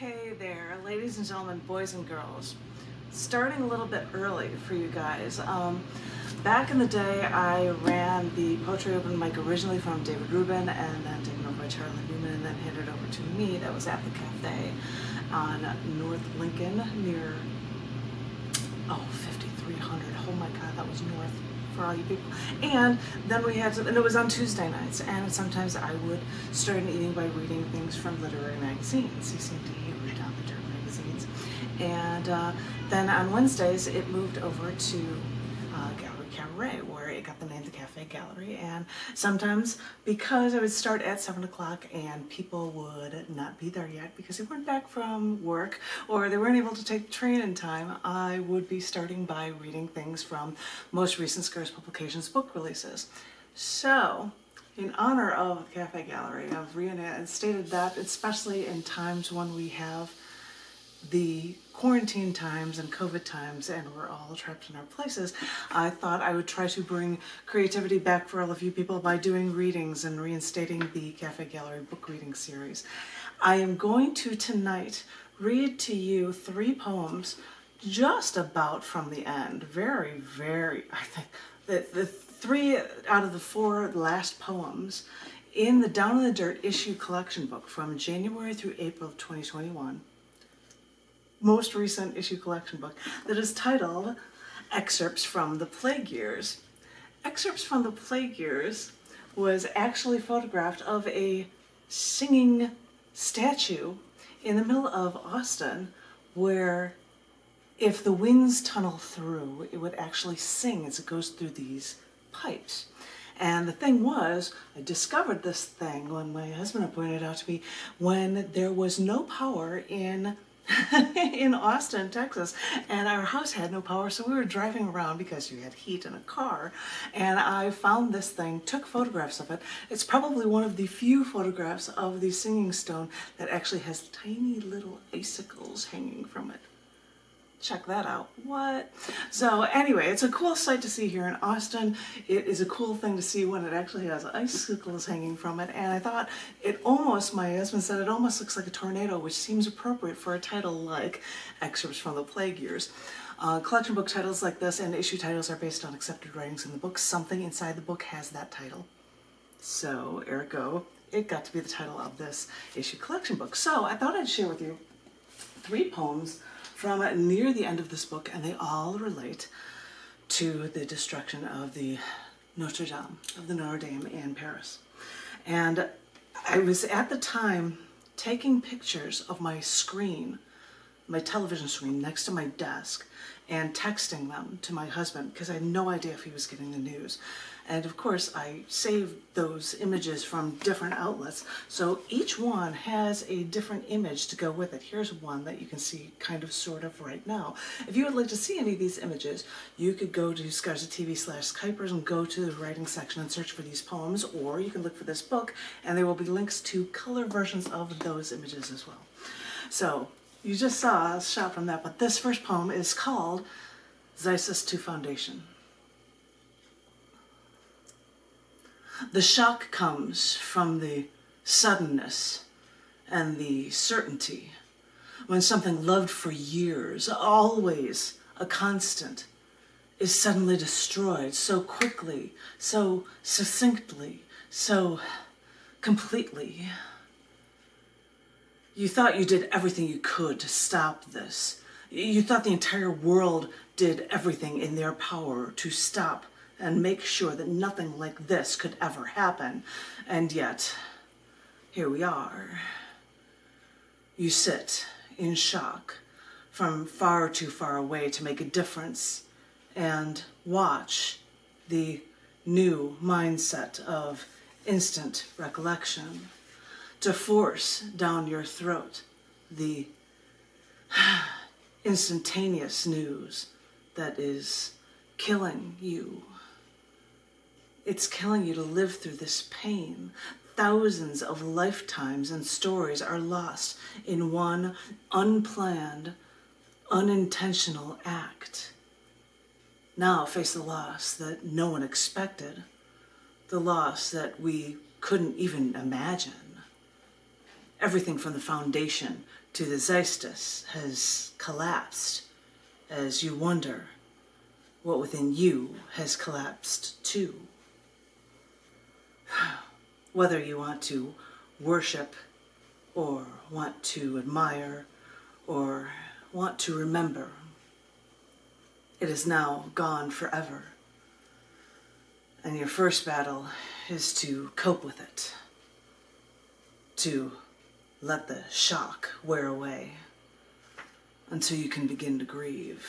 Hey there, ladies and gentlemen, boys and girls. Starting a little bit early for you guys. Back in the day, I ran the poetry open mic originally from David Rubin and then taken over by Charlie Newman and then handed over to me. That was at the cafe on North Lincoln near, 5300. Oh my God, that was north for all you people. And then we had, and it was on Tuesday nights, and sometimes I would start an evening by reading things from literary magazines. You seem to hate read on the dirt magazines. And then on Wednesdays, it moved over to Gallery Cabaret, where it got the name the Cafe Gallery. And sometimes, because I would start at 7 o'clock and people would not be there yet because they weren't back from work or they weren't able to take the train in time, I would be starting by reading things from most recent Scarce Publications book releases. So, in honor of the Cafe Gallery, I've reinstated that, especially in times when we have the quarantine times and COVID times and we're all trapped in our places. I thought I would try to bring creativity back for all of you people by doing readings and reinstating the Cafe Gallery book reading series. I am going to tonight read to you 3 poems just about from the end. Very, I think the 3 out of the 4 last poems in the Down in the Dirt issue collection book from January through April of 2021. Most recent issue collection book that is titled Excerpts from the Plague Years. Excerpts from the Plague Years was actually photographed of a singing statue in the middle of Austin where if the winds tunnel through, it would actually sing as it goes through these pipes. And the thing was, I discovered this thing when my husband had pointed it out to me when there was no power in Austin, Texas, and our house had no power, so we were driving around because you had heat in a car, and I found this thing, took photographs of it. It's probably one of the few photographs of the singing stone that actually has tiny little icicles hanging from it. Check that out. What? So anyway, it's a cool sight to see here in Austin. It is a cool thing to see when it actually has icicles hanging from it. And I thought it almost, my husband said, it almost looks like a tornado, which seems appropriate for a title like Excerpts from the Plague Years. Collection book titles like this and issue titles are based on accepted writings in the book. Something inside the book has that title. So, ergo, it got to be the title of this issue collection book. So I thought I'd share with you 3 poems from near the end of this book, and they all relate to the destruction of the Notre Dame in Paris. And I was at the time taking pictures of my screen, my television screen next to my desk, and texting them to my husband because I had no idea if he was getting the news. And of course, I saved those images from different outlets, so each one has a different image to go with it. Here's one that you can see kind of sort of right now. If you would like to see any of these images, you could go to Xyresic.TV/Kuypers and go to the writing section and search for these poems, or you can look for this book and there will be links to color versions of those images as well. So you just saw a shot from that, but this first poem is called Xystus to Foundation. The shock comes from the suddenness and the certainty when something loved for years, always a constant, is suddenly destroyed so quickly, so succinctly, so completely. You thought you did everything you could to stop this. You thought the entire world did everything in their power to stop and make sure that nothing like this could ever happen. And yet, here we are. You sit in shock from far too far away to make a difference and watch the new mindset of instant recollection to force down your throat the instantaneous news that is killing you. It's killing you to live through this pain. Thousands of lifetimes and stories are lost in one unplanned, unintentional act. Now face the loss that no one expected, the loss that we couldn't even imagine. Everything from the foundation to the Xystus has collapsed as you wonder what within you has collapsed too. Whether you want to worship or want to admire or want to remember, it is now gone forever. And your first battle is to cope with it, to let the shock wear away until you can begin to grieve.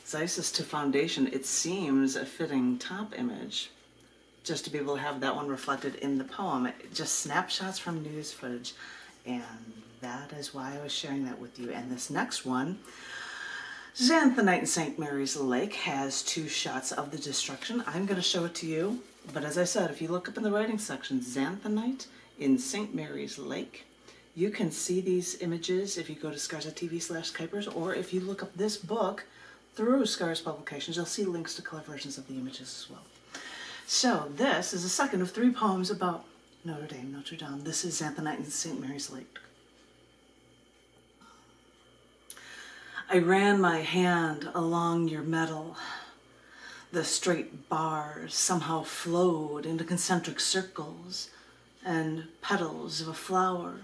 Xystus to foundation, it seems a fitting top image, just to be able to have that one reflected in the poem. Just snapshots from news footage, and that is why I was sharing that with you. And this next one, Xanthoxenite in St. Mary's Lake, has 2 shots of the destruction. I'm going to show it to you, but as I said, if you look up in the writing section, Xanthoxenite in St. Mary's Lake, you can see these images if you go to scars.tv/Kuypers, or if you look up this book through Scars Publications, you'll see links to color versions of the images as well. So this is the second of 3 poems about Notre Dame. This is Xanthoxenite in St. Mary's Lake. I ran my hand along your metal. The straight bars somehow flowed into concentric circles and petals of a flower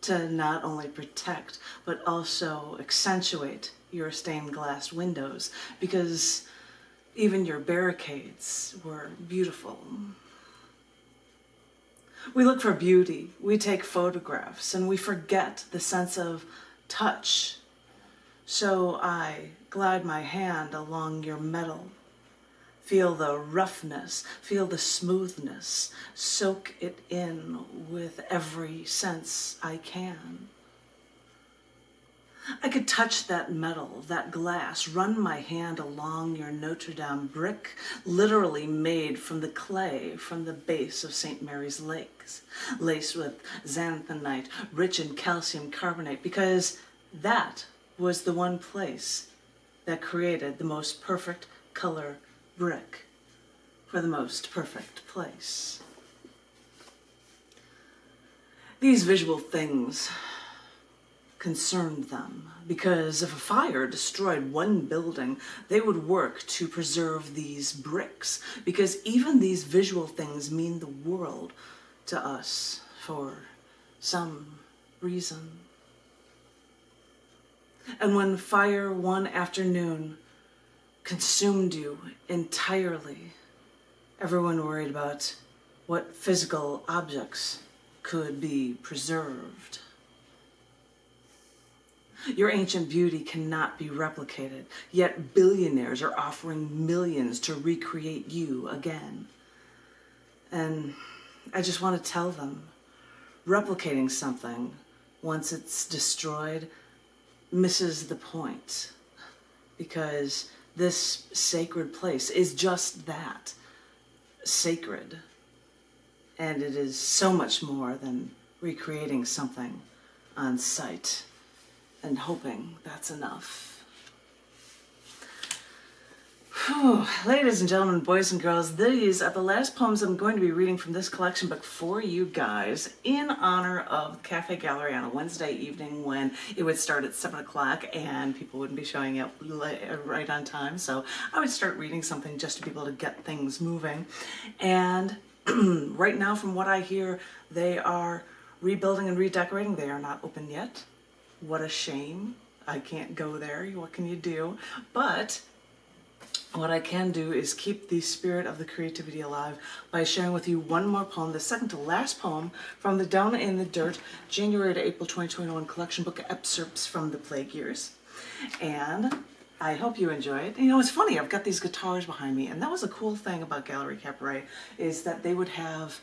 to not only protect but also accentuate your stained glass windows, because even your barricades were beautiful. We look for beauty, we take photographs, and we forget the sense of touch. So I glide my hand along your metal, feel the roughness, feel the smoothness, soak it in with every sense I can. I could touch that metal, that glass, run my hand along your Notre Dame brick, literally made from the clay from the base of St. Mary's Lakes, laced with xanthonite, rich in calcium carbonate, because that was the one place that created the most perfect color brick for the most perfect place. These visual things concerned them, because if a fire destroyed one building, they would work to preserve these bricks, because even these visual things mean the world to us for some reason. And when fire one afternoon consumed you entirely, everyone worried about what physical objects could be preserved. Your ancient beauty cannot be replicated, yet billionaires are offering millions to recreate you again. And I just want to tell them, replicating something once it's destroyed misses the point, because this sacred place is just that, sacred. And it is so much more than recreating something on site and hoping that's enough. Whew. Ladies and gentlemen, boys and girls, these are the last poems I'm going to be reading from this collection book for you guys in honor of Cafe Gallery on a Wednesday evening, when it would start at 7 o'clock and people wouldn't be showing up right on time. So I would start reading something just to be able to get things moving. And right now, from what I hear, they are rebuilding and redecorating. They are not open yet. What a shame. I can't go there. What can you do? But what I can do is keep the spirit of the creativity alive by sharing with you one more poem, the second to last poem from the Down in the Dirt January to April 2021 collection book, Excerpts from the Plague Years. And I hope you enjoy it. You know, it's funny, I've got these guitars behind me, and that was a cool thing about Gallery Cabaret, is that they would have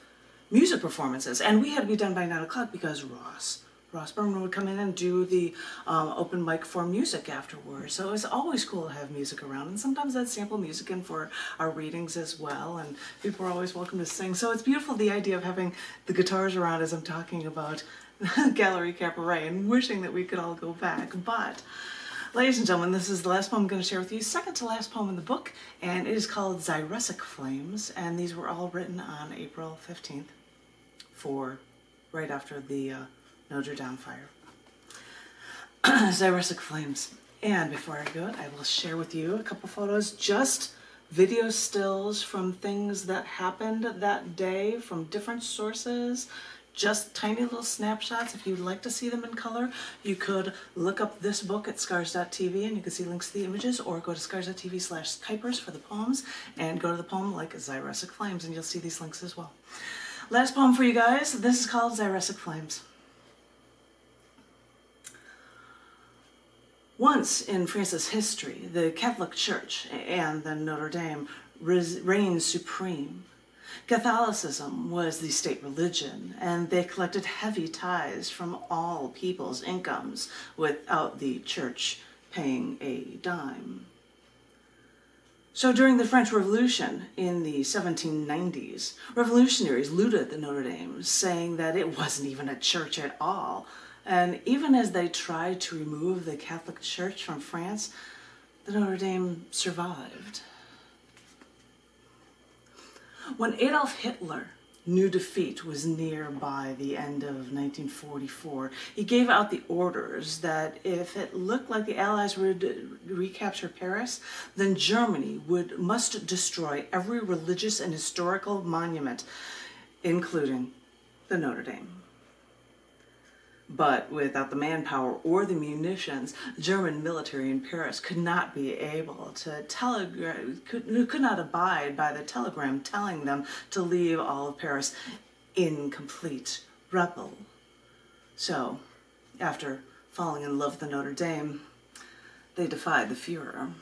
music performances, and we had to be done by 9 o'clock because Ross Berman would come in and do the open mic for music afterwards. So it was always cool to have music around, and sometimes I'd sample music in for our readings as well, and people were always welcome to sing. So it's beautiful, the idea of having the guitars around as I'm talking about Gallery Cabaret, and wishing that we could all go back. But ladies and gentlemen, this is the last poem I'm going to share with you, second to last poem in the book, and it is called Xyresic Flames, and these were all written on April 15th for right after the Notre Dame fire. Xyresic Flames. And before I go, I will share with you a couple photos, just video stills from things that happened that day from different sources, just tiny little snapshots. If you'd like to see them in color, you could look up this book at scars.tv and you can see links to the images, or go to scars.tv/Kuypers for the poems and go to the poem like Xyresic Flames and you'll see these links as well. Last poem for you guys. This is called Xyresic Flames. Once in France's history, the Catholic Church and the Notre Dame reigned supreme. Catholicism was the state religion, and they collected heavy tithes from all people's incomes without the church paying a dime. So during the French Revolution in the 1790s, revolutionaries looted the Notre Dame, saying that it wasn't even a church at all. And even as they tried to remove the Catholic Church from France, the Notre Dame survived. When Adolf Hitler knew defeat was near by the end of 1944, he gave out the orders that if it looked like the Allies would recapture Paris, then Germany must destroy every religious and historical monument, including the Notre Dame. But without the manpower or the munitions, German military in Paris could not be able to could not abide by the telegram telling them to leave all of Paris in complete rebel. So, after falling in love with the Notre Dame, they defied the Führer.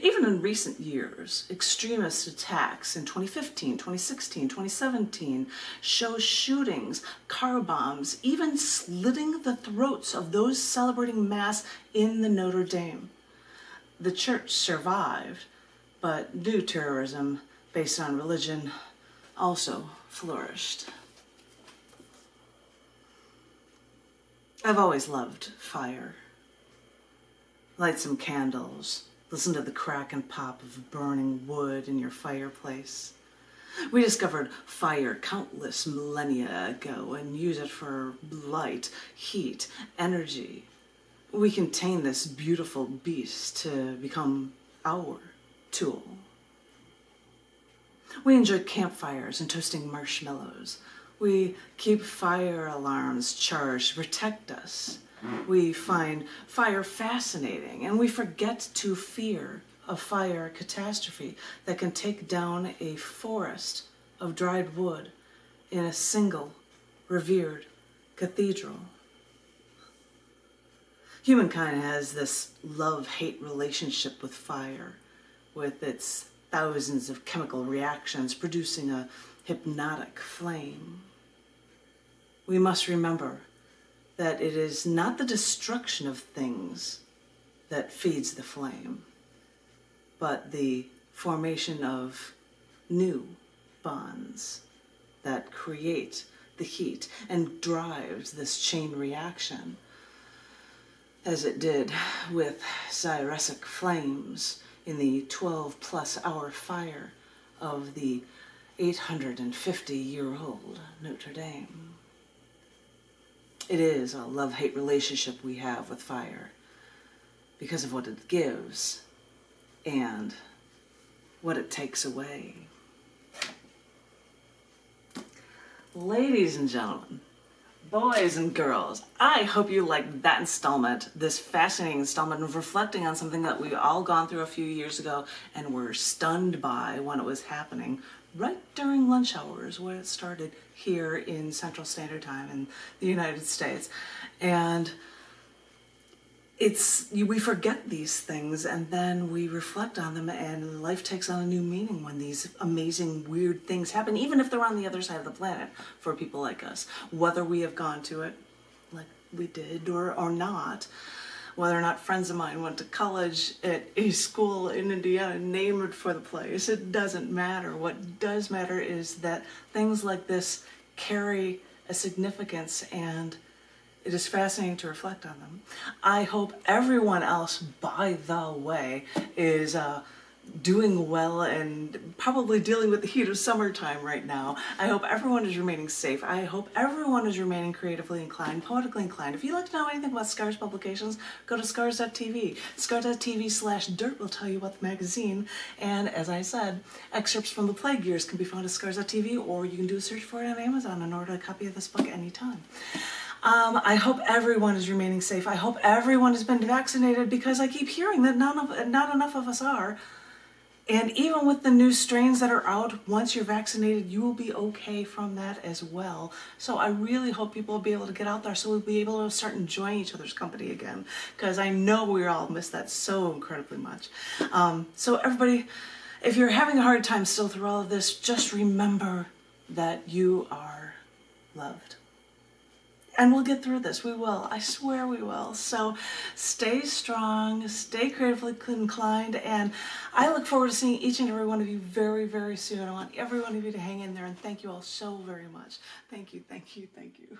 Even in recent years, extremist attacks in 2015, 2016, 2017 show shootings, car bombs, even slitting the throats of those celebrating Mass in the Notre Dame. The church survived, but new terrorism based on religion also flourished. I've always loved fire. Light some candles. Listen to the crack and pop of burning wood in your fireplace. We discovered fire countless millennia ago and use it for light, heat, energy. We can tame this beautiful beast to become our tool. We enjoy campfires and toasting marshmallows. We keep fire alarms charged to protect us. We find fire fascinating, and we forget to fear a fire catastrophe that can take down a forest of dried wood in a single revered cathedral. Humankind has this love-hate relationship with fire, with its thousands of chemical reactions producing a hypnotic flame. We must remember that it is not the destruction of things that feeds the flame, but the formation of new bonds that create the heat and drives this chain reaction, as it did with Xyresic Flames in the 12-plus hour fire of the 850-year-old Notre Dame. It is a love-hate relationship we have with fire because of what it gives and what it takes away. Ladies and gentlemen, boys and girls, I hope you liked that installment, this fascinating installment of reflecting on something that we've all gone through a few years ago and were stunned by when it was happening right during lunch hours when it started here in Central Standard Time in the United States. And we forget these things and then we reflect on them, and life takes on a new meaning when these amazing, weird things happen, even if they're on the other side of the planet for people like us. Whether we have gone to it like we did or not, whether or not friends of mine went to college at a school in Indiana named for the place, it doesn't matter. What does matter is that things like this carry a significance, and it is fascinating to reflect on them. I hope everyone else, by the way, is doing well and probably dealing with the heat of summertime right now. I hope everyone is remaining safe. I hope everyone is remaining creatively inclined, poetically inclined. If you'd like to know anything about Scars publications, go to scars.tv. Scars.tv/dirt will tell you about the magazine. And as I said, excerpts from the Plague Years can be found at scars.tv, or you can do a search for it on Amazon and order a copy of this book anytime. I hope everyone is remaining safe. I hope everyone has been vaccinated, because I keep hearing that not enough of us are. And even with the new strains that are out, once you're vaccinated, you will be okay from that as well. So I really hope people will be able to get out there so we'll be able to start enjoying each other's company again, because I know we all miss that so incredibly much. So everybody, if you're having a hard time still through all of this, just remember that you are loved. And we'll get through this. We will. I swear we will. So stay strong, stay creatively inclined, and I look forward to seeing each and every one of you very, very soon. I want every one of you to hang in there, and thank you all so very much. Thank you, thank you, thank you.